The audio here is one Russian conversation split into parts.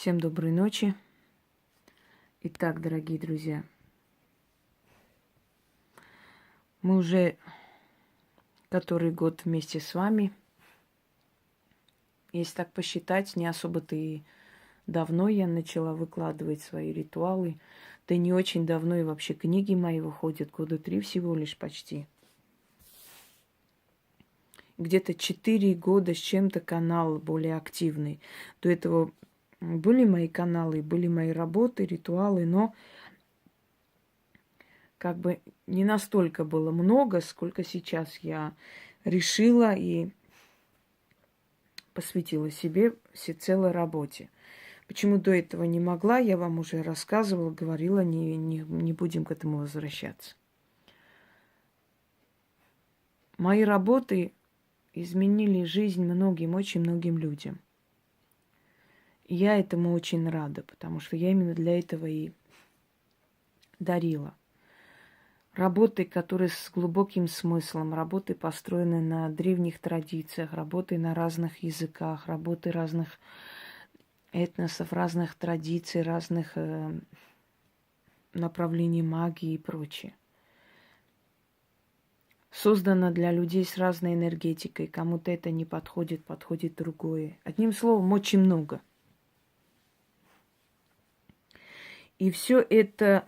Всем доброй ночи. Итак, дорогие друзья, мы уже который год вместе с вами. Если так посчитать, не особо-то и давно я начала выкладывать свои ритуалы. Да не очень давно и вообще книги мои выходят, года 3 всего лишь почти. Где-то 4 года с чем-то канал более активный. До этого были мои каналы, были мои работы, ритуалы, но как бы не настолько было много, сколько сейчас я решила и посвятила себе всецело работе. Почему до этого не могла, я вам уже рассказывала, говорила, не будем к этому возвращаться. Мои работы изменили жизнь многим, очень многим людям. И я этому очень рада, потому что я именно для этого и дарила. Работы, которые с глубоким смыслом, работы, построенные на древних традициях, работы на разных языках, работы разных этносов, разных традиций, разных направлений магии и прочее. Создано для людей с разной энергетикой. Кому-то это не подходит, подходит другое. Одним словом, очень много. И все это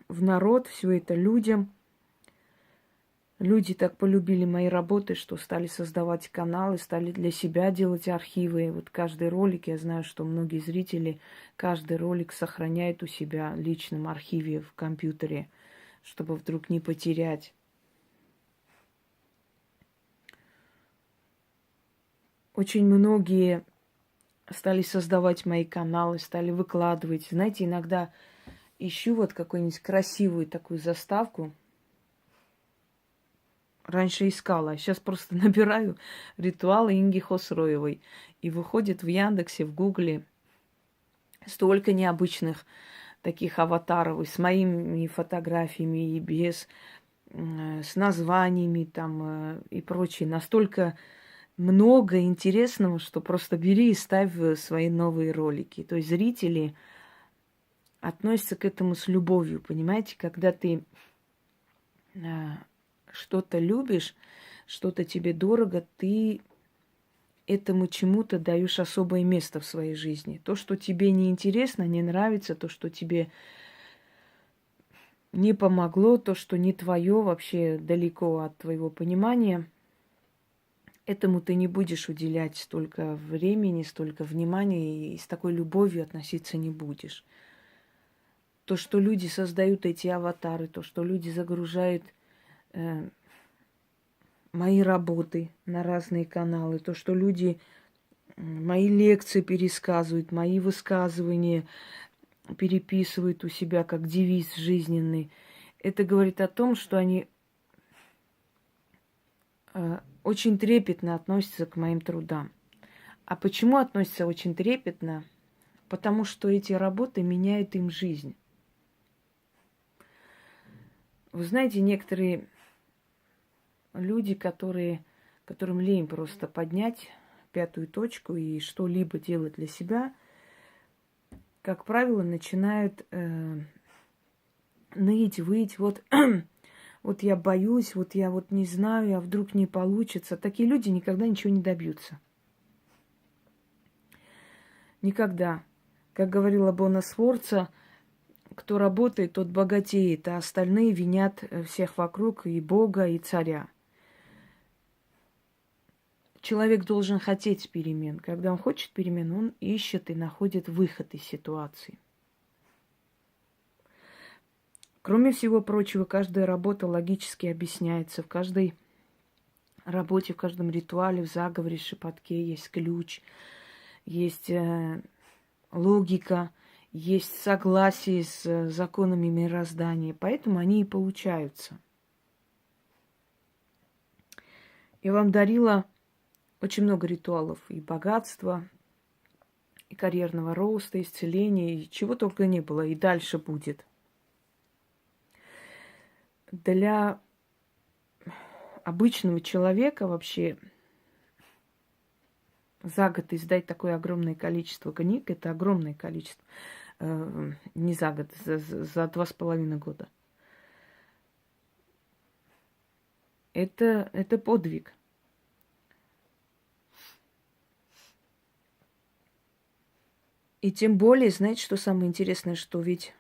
в народ, все это людям. Люди так полюбили мои работы, что стали создавать каналы, стали для себя делать архивы. Вот каждый ролик, я знаю, что многие зрители каждый ролик сохраняют у себя в личном архиве в компьютере, чтобы вдруг не потерять. Очень многие стали создавать мои каналы, стали выкладывать. Знаете, иногда ищу вот какую-нибудь красивую такую заставку. Раньше искала, а сейчас просто набираю ритуалы Инги Хосроевой. И выходит в Яндексе, в Гугле столько необычных таких аватаров и с моими фотографиями, и без, с названиями там и прочее. Настолько много интересного, что просто бери и ставь в свои новые ролики. То есть зрители относятся к этому с любовью, понимаете? Когда ты что-то любишь, что-то тебе дорого, ты этому чему-то даешь особое место в своей жизни. То, что тебе не интересно, не нравится, то, что тебе не помогло, то, что не твое, вообще далеко от твоего понимания, этому ты не будешь уделять столько времени, столько внимания и с такой любовью относиться не будешь. То, что люди создают эти аватары, то, что люди загружают мои работы на разные каналы, то, что люди мои лекции пересказывают, мои высказывания переписывают у себя как девиз жизненный, это говорит о том, что они очень трепетно относятся к моим трудам. А почему относятся очень трепетно? Потому что эти работы меняют им жизнь. Вы знаете, некоторые люди, которым лень просто поднять пятую точку и что-либо делать для себя, как правило, начинают ныть, выть. Вот, вот я боюсь, вот я вот не знаю, а вдруг не получится. Такие люди никогда ничего не добьются. Никогда. Как говорила Бона Сфорца, кто работает, тот богатеет, а остальные винят всех вокруг, и Бога, и царя. Человек должен хотеть перемен. Когда он хочет перемен, он ищет и находит выход из ситуации. Кроме всего прочего, каждая работа логически объясняется. В каждой работе, в каждом ритуале, в заговоре, шепотке есть ключ, есть логика, есть согласие с законами мироздания. Поэтому они и получаются. Я вам дарила очень много ритуалов и богатства, и карьерного роста, исцеления, и чего только не было, и дальше будет. Для обычного человека вообще за год издать такое огромное количество книг, это огромное количество. Не за год, за 2,5 года. Это подвиг. И тем более, знаете, что самое интересное, что ведь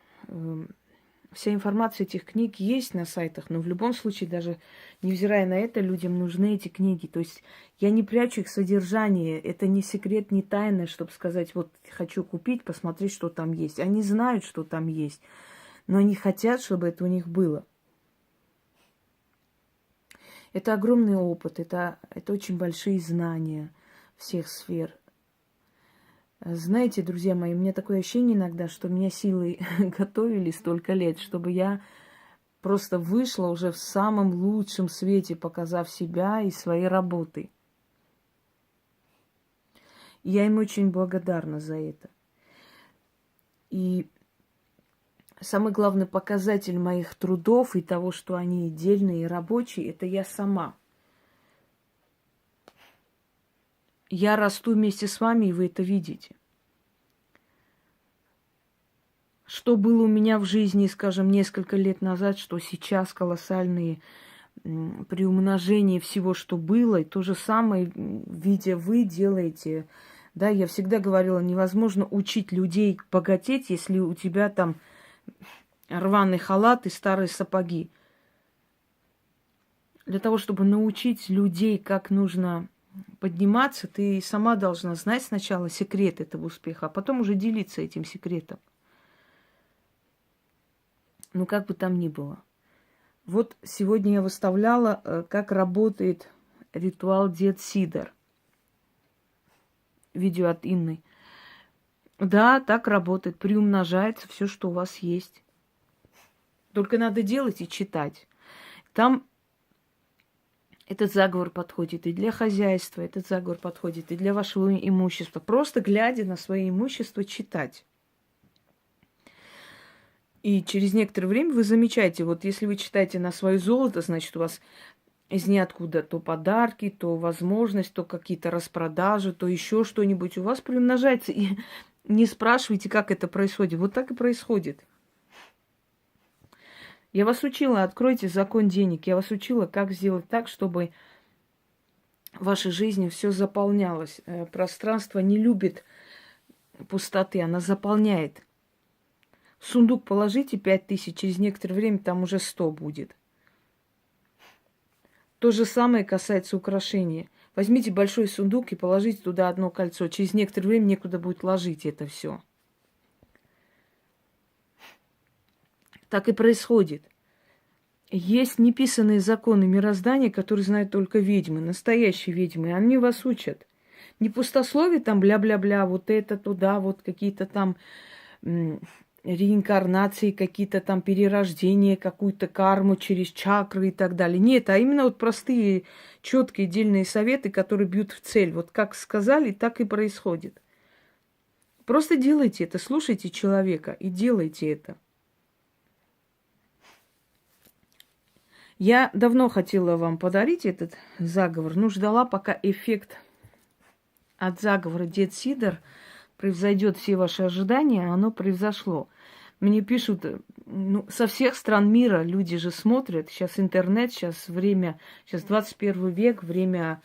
вся информация этих книг есть на сайтах, но в любом случае, даже невзирая на это, людям нужны эти книги. То есть я не прячу их содержание, это не секрет, не тайна, чтобы сказать, вот хочу купить, посмотреть, что там есть. Они знают, что там есть, но они хотят, чтобы это у них было. Это огромный опыт, это очень большие знания всех сфер. Знаете, друзья мои, у меня такое ощущение иногда, что меня силой готовили столько лет, чтобы я просто вышла уже в самом лучшем свете, показав себя и свои работы. И я им очень благодарна за это. И самый главный показатель моих трудов и того, что они дельные и рабочие, это я сама. Я расту вместе с вами, и вы это видите. Что было у меня в жизни, скажем, несколько лет назад, что сейчас колоссальные приумножения всего, что было, и то же самое, видя вы, делаете. Да, я всегда говорила, невозможно учить людей богатеть, если у тебя там рваный халат и старые сапоги. Для того, чтобы научить людей, как нужно подниматься, ты сама должна знать сначала секрет этого успеха, а потом уже делиться этим секретом. Ну, как бы там ни было. Вот сегодня я выставляла, как работает ритуал Дед Сидор. Видео от Инны. Да, так работает. Приумножается все, что у вас есть. Только надо делать и читать. Там этот заговор подходит и для хозяйства, этот заговор подходит и для вашего имущества. Просто глядя на свое имущество, читать. И через некоторое время вы замечаете, вот если вы читаете на свое золото, значит, у вас из ниоткуда то подарки, то возможность, то какие-то распродажи, то еще что-нибудь у вас приумножается. И не спрашивайте, как это происходит. Вот так и происходит. Я вас учила, откройте закон денег. Я вас учила, как сделать так, чтобы в вашей жизни все заполнялось. Пространство не любит пустоты, она заполняет. В сундук положите 5000, через некоторое время там уже 100 будет. То же самое касается украшения. Возьмите большой сундук и положите туда одно кольцо. Через некоторое время некуда будет ложить это все. Так и происходит. Есть неписанные законы мироздания, которые знают только ведьмы, настоящие ведьмы. Они вас учат. Не пустословие там бля-бля-бля, вот это туда, вот какие-то там реинкарнации, какие-то там перерождения, какую-то карму через чакры и так далее. Нет, а именно вот простые, четкие, дельные советы, которые бьют в цель. Вот как сказали, так и происходит. Просто делайте это, слушайте человека и делайте это. Я давно хотела вам подарить этот заговор, но ждала, пока эффект от заговора Дед Сидор превзойдет все ваши ожидания, оно превзошло. Мне пишут, со всех стран мира люди же смотрят. Сейчас интернет, сейчас время, сейчас 21 век, время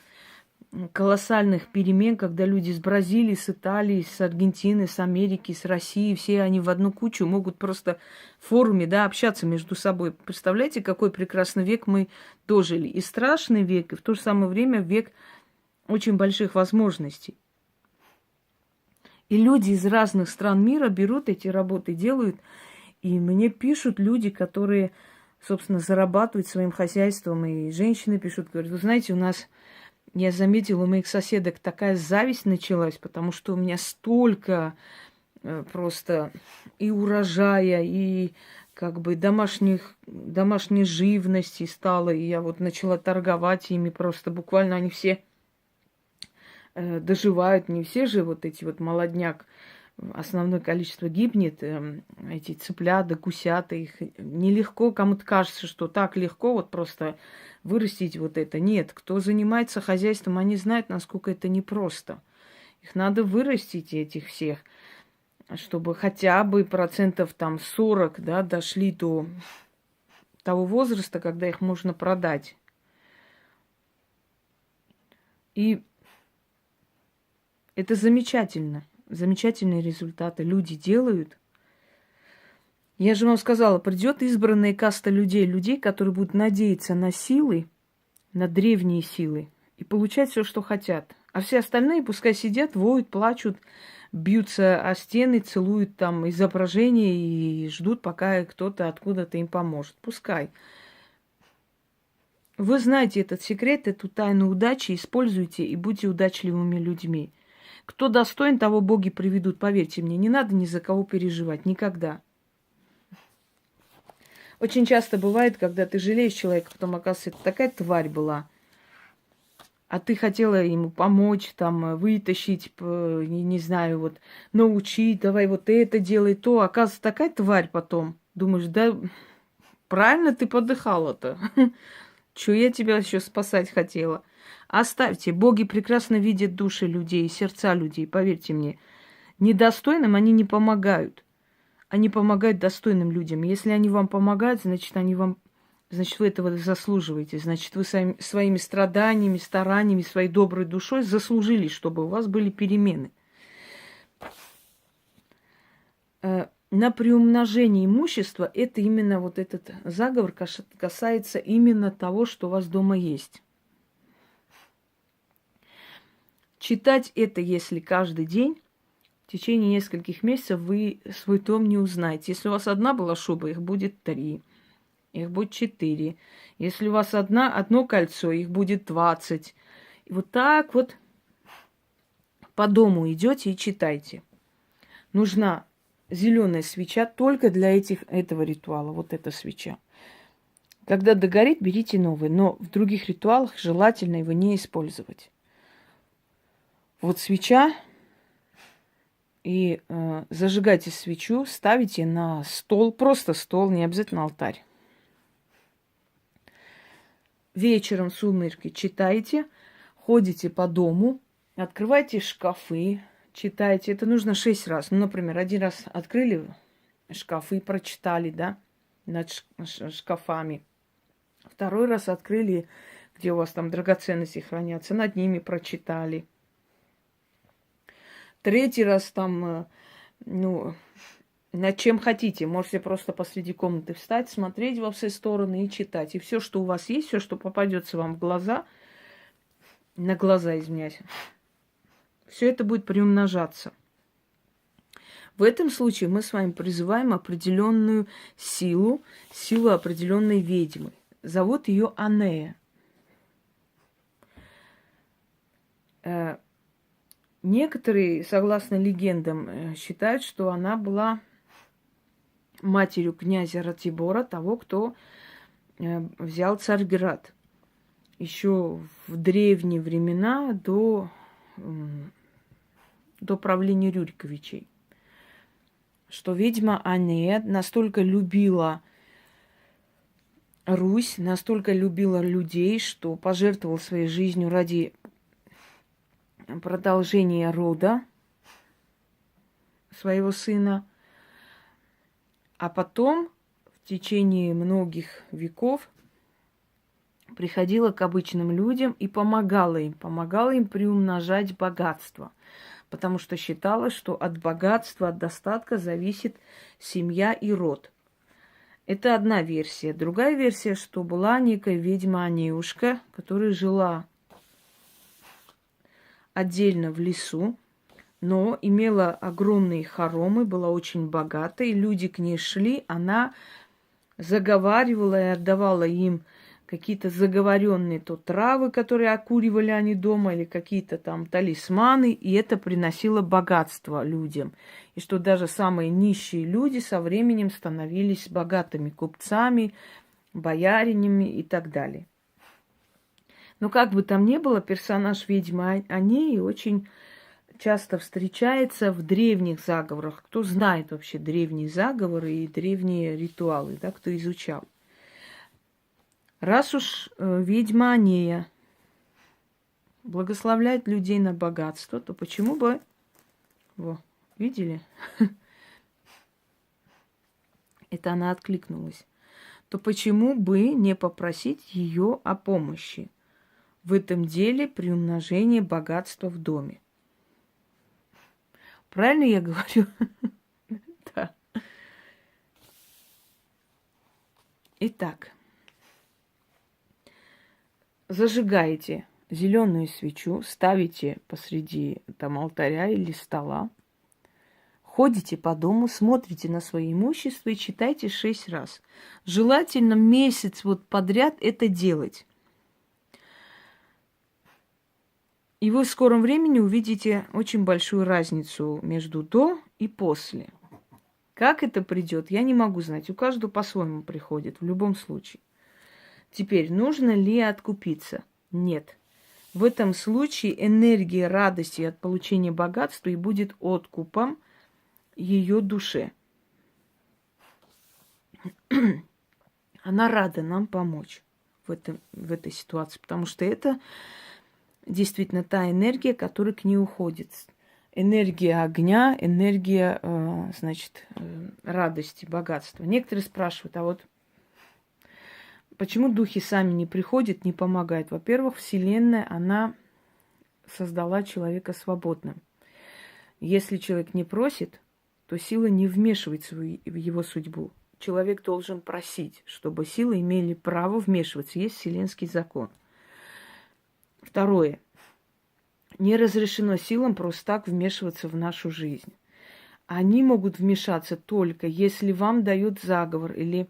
колоссальных перемен, когда люди из Бразилии, с Италии, с Аргентины, с Америки, с России, все они в одну кучу могут просто в форуме, да, общаться между собой. Представляете, какой прекрасный век мы дожили. И страшный век, и в то же самое время век очень больших возможностей. И люди из разных стран мира берут эти работы, делают. И мне пишут люди, которые, собственно, зарабатывают своим хозяйством. И женщины пишут, говорят, вы знаете, у нас, я заметила, у моих соседок такая зависть началась, потому что у меня столько просто и урожая, и как бы домашней живности стало. И я вот начала торговать ими просто. Буквально они все доживают, не все же вот эти вот молодняк, основное количество гибнет, эти цыплята, гусята, их нелегко, кому-то кажется, что так легко вот просто вырастить вот это. Нет, кто занимается хозяйством, они знают, насколько это непросто. Их надо вырастить, этих всех, чтобы хотя бы процентов там 40, да, дошли до того возраста, когда их можно продать. И это замечательно. Замечательные результаты люди делают. Я же вам сказала, придет избранная каста людей, которые будут надеяться на силы, на древние силы, и получать все, что хотят. А все остальные пускай сидят, воют, плачут, бьются о стены, целуют там изображения и ждут, пока кто-то откуда-то им поможет. Пускай. Вы знаете этот секрет, эту тайну удачи, используйте и будьте удачливыми людьми. Кто достоин, того боги приведут, поверьте мне. Не надо ни за кого переживать, никогда. Очень часто бывает, когда ты жалеешь человека, потом оказывается, это такая тварь была, а ты хотела ему помочь, там, вытащить, не знаю, вот, научить, давай вот это делай, то. Оказывается, такая тварь потом. Думаешь, да правильно ты подыхала-то. Чё я тебя еще спасать хотела? Оставьте. Боги прекрасно видят души людей, сердца людей, поверьте мне. Недостойным они не помогают. Они помогают достойным людям. Если они вам помогают, значит, вы этого заслуживаете. Значит, вы своими страданиями, стараниями, своей доброй душой заслужили, чтобы у вас были перемены. На приумножение имущества это именно вот этот заговор касается именно того, что у вас дома есть. Читать это, если каждый день, в течение нескольких месяцев вы свой дом не узнаете. Если у вас одна была шуба, их будет 3, их будет 4. Если у вас одно кольцо, их будет 20. И вот так вот по дому идете и читайте. Нужна зеленая свеча только для этого ритуала. Вот эта свеча. Когда догорит, берите новый. Но в других ритуалах желательно его не использовать. Вот свеча. И зажигайте свечу, ставите на стол, просто стол, не обязательно алтарь. Вечером сумерки читайте, ходите по дому, открывайте шкафы, читайте. Это нужно 6 раз. Ну, например, 1 раз открыли шкафы, прочитали, да, над шкафами. 2 раз открыли, где у вас там драгоценности хранятся, над ними прочитали. 3 раз там, над чем хотите. Можете просто посреди комнаты встать, смотреть во все стороны и читать. И все, что у вас есть, все, что попадется вам в глаза, на глаза, извиняюсь, все это будет приумножаться. В этом случае мы с вами призываем определенную силу определенной ведьмы. Зовут ее Анея. Некоторые, согласно легендам, считают, что она была матерью князя Ратибора, того, кто взял Царьград. Еще в древние времена до правления Рюриковичей. Что ведьма Анея настолько любила Русь, настолько любила людей, что пожертвовала своей жизнью ради продолжения рода своего сына. А потом, в течение многих веков, приходила к обычным людям и помогала им приумножать богатство. Потому что считала, что от богатства, от достатка зависит семья и род. Это одна версия. Другая версия, что была некая ведьма Анеюшка, которая жила отдельно в лесу, но имела огромные хоромы, была очень богатой, люди к ней шли, она заговаривала и отдавала им какие-то заговоренные то травы, которые окуривали они дома, или какие-то там талисманы, и это приносило богатство людям. И что даже самые нищие люди со временем становились богатыми купцами, бояринями и так далее. Но как бы там ни было, персонаж ведьмы Анеи очень часто встречается в древних заговорах. Кто знает вообще древние заговоры и древние ритуалы, да, кто изучал. Раз уж ведьма Анея благословляет людей на богатство, то почему бы... Во, видели? Это она откликнулась. То почему бы не попросить ее о помощи в этом деле при умножении богатства в доме? Правильно я говорю? Да. Итак, зажигаете зеленую свечу, ставите посреди там алтаря или стола, ходите по дому, смотрите на свое имущество и читайте 6 раз. Желательно месяц вот подряд это делать. И вы в скором времени увидите очень большую разницу между до и после. Как это придет, я не могу знать. У каждого по-своему приходит, в любом случае. Теперь, нужно ли откупиться? Нет. В этом случае энергия радости от получения богатства и будет откупом ее душе. Она рада нам помочь в этой ситуации, потому что это действительно та энергия, которая к ней уходит. Энергия огня, энергия, радости, богатства. Некоторые спрашивают, а вот почему духи сами не приходят, не помогают? Во-первых, Вселенная, она создала человека свободным. Если человек не просит, то сила не вмешивается в его судьбу. Человек должен просить, чтобы силы имели право вмешиваться. Есть вселенский закон. Второе. Не разрешено силам просто так вмешиваться в нашу жизнь. Они могут вмешаться только, если вам дают заговор или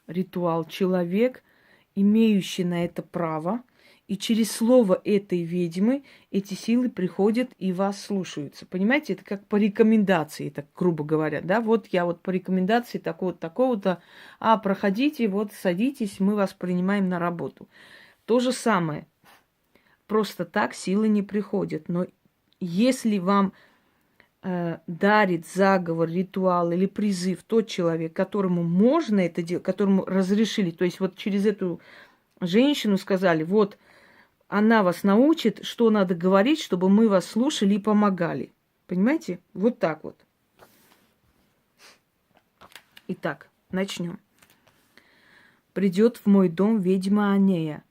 ритуал человек, имеющий на это право, и через слово этой ведьмы эти силы приходят и вас слушаются. Понимаете, это как по рекомендации, так грубо говоря, да? Вот я вот по рекомендации такого-то, проходите, вот садитесь, мы вас принимаем на работу. То же самое. Просто так силы не приходят. Но если вам дарит заговор, ритуал или призыв тот человек, которому можно это делать, которому разрешили, то есть вот через эту женщину сказали, вот она вас научит, что надо говорить, чтобы мы вас слушали и помогали. Понимаете? Вот так вот. Итак, начнем. Придет в мой дом ведьма Анея,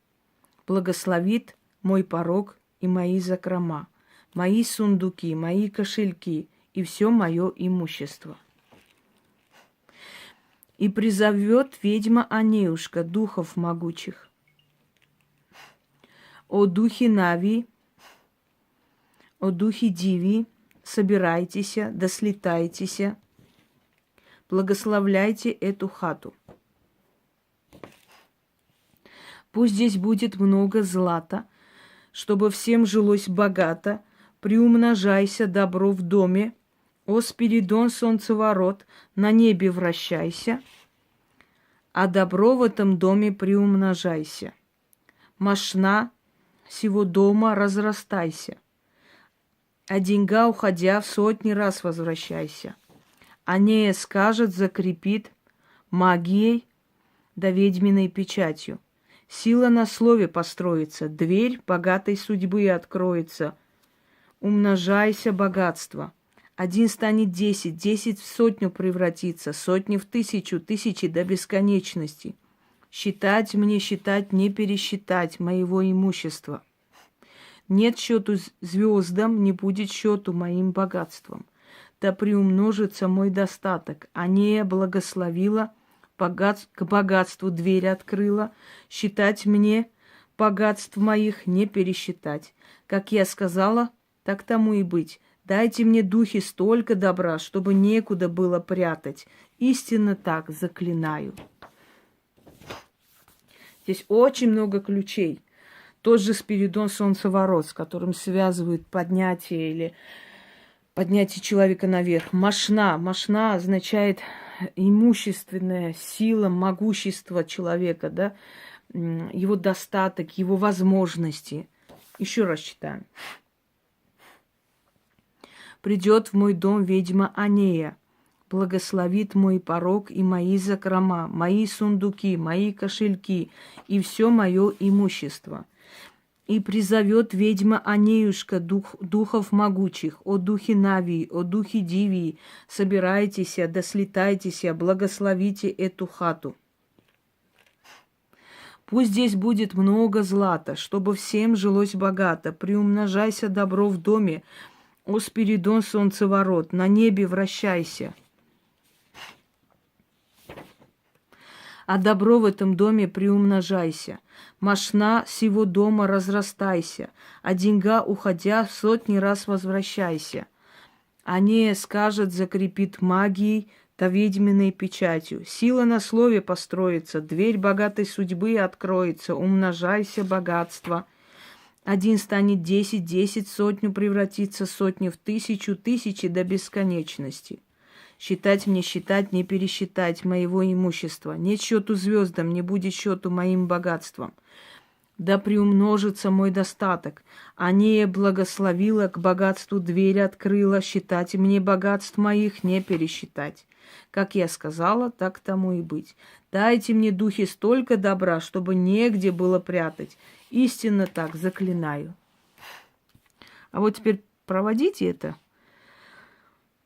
благословит мой порог и мои закрома, мои сундуки, мои кошельки и все мое имущество. И призовет ведьма Анеюшка духов могучих. О духи Нави, о духи Диви, собирайтесь, да слетайтесь, благословляйте эту хату. Пусть здесь будет много злата, чтобы всем жилось богато, приумножайся добро в доме, о Спиридон солнцеворот, на небе вращайся, а добро в этом доме приумножайся. Мошна сего дома разрастайся, а деньга, уходя, в сотни раз возвращайся. Анея скажет, закрепит магией да ведьминой печатью. Сила на слове построится, дверь богатой судьбы откроется. Умножайся богатство. 1 станет 10, 10 в сотню превратится, сотни в 1000, тысячи до бесконечности. Считать мне, считать, не пересчитать моего имущества. Нет счету звездам, не будет счету моим богатством. Да приумножится мой достаток. Анея благословила, к богатству дверь открыла. Считать мне богатств моих не пересчитать. Как я сказала, так тому и быть. Дайте мне, духи, столько добра, чтобы некуда было прятать. Истинно так, заклинаю. Здесь очень много ключей. Тот же Спиридон солнцеворот, с которым связывают поднятие или поднятие человека наверх. Мошна. Мошна означает имущественная сила, могущество человека, да? Его достаток, его возможности. Еще раз читаем. Придет в мой дом ведьма Анея, благословит мой порог и мои закрома, мои сундуки, мои кошельки и все мое имущество. И призовет ведьма Анеюшка духов могучих, о духи Навии, о духи Дивии, собирайтесь, да слетайтесь, благословите эту хату. Пусть здесь будет много злата, чтобы всем жилось богато. Приумножайся добро в доме, о Спиридон солнцеворот, на небе вращайся. А добро в этом доме приумножайся. Мошна сего дома разрастайся, а деньга, уходя, в сотни раз возвращайся. А не скажет, закрепит магией, та ведьминой печатью. Сила на слове построится, дверь богатой судьбы откроется, умножайся богатство. Один станет 10, 10 сотню превратится, сотни в тысячу, тысячи до бесконечности. Считать мне считать, не пересчитать моего имущества. Нет счету звездам, не будет счету моим богатствам. Да приумножится мой достаток. Анея благословила, к богатству дверь открыла. Считать мне богатств моих не пересчитать. Как я сказала, так тому и быть. Дайте мне, духи, столько добра, чтобы негде было прятать. Истинно так, заклинаю. А вот теперь проводите это.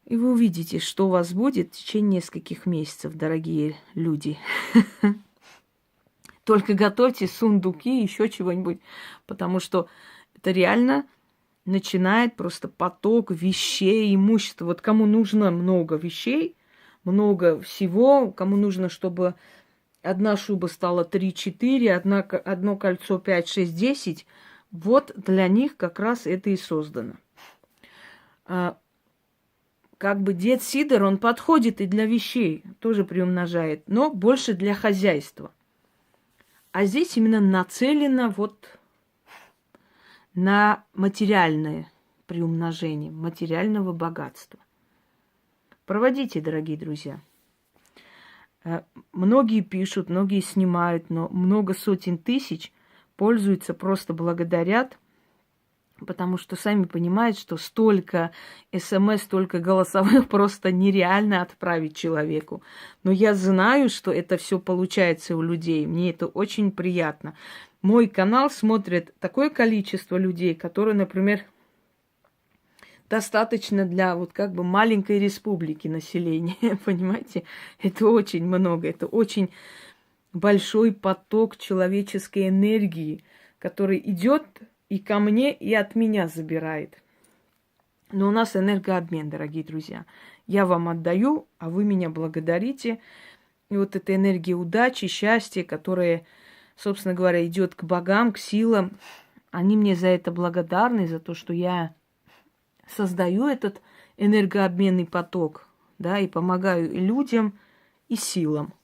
И вы увидите, что у вас будет в течение нескольких месяцев, дорогие люди. Только готовьте сундуки, еще чего-нибудь, потому что это реально начинает просто поток вещей, имущества. Вот кому нужно много вещей, много всего, кому нужно, чтобы одна шуба стала 3-4, одно кольцо 5-6-10, вот для них как раз это и создано. Как бы дед Сидор, он подходит и для вещей, тоже приумножает, но больше для хозяйства. А здесь именно нацелено вот на материальное приумножение, материального богатства. Проводите, дорогие друзья. Многие пишут, многие снимают, но много сотен тысяч пользуются, просто благодарят, потому что сами понимают, что столько СМС, столько голосовых просто нереально отправить человеку. Но я знаю, что это все получается у людей. Мне это очень приятно. Мой канал смотрит такое количество людей, которые, например, достаточно для вот как бы маленькой республики населения. Понимаете? Это очень много. Это очень большой поток человеческой энергии, который идет и ко мне, и от меня забирает. Но у нас энергообмен, дорогие друзья. Я вам отдаю, а вы меня благодарите. И вот эта энергия удачи, счастья, которая, собственно говоря, идет к богам, к силам, они мне за это благодарны, за то, что я создаю этот энергообменный поток, да, и помогаю и людям, и силам.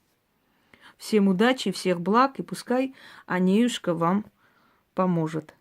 Всем удачи, всех благ, и пускай Анеюшка вам поможет.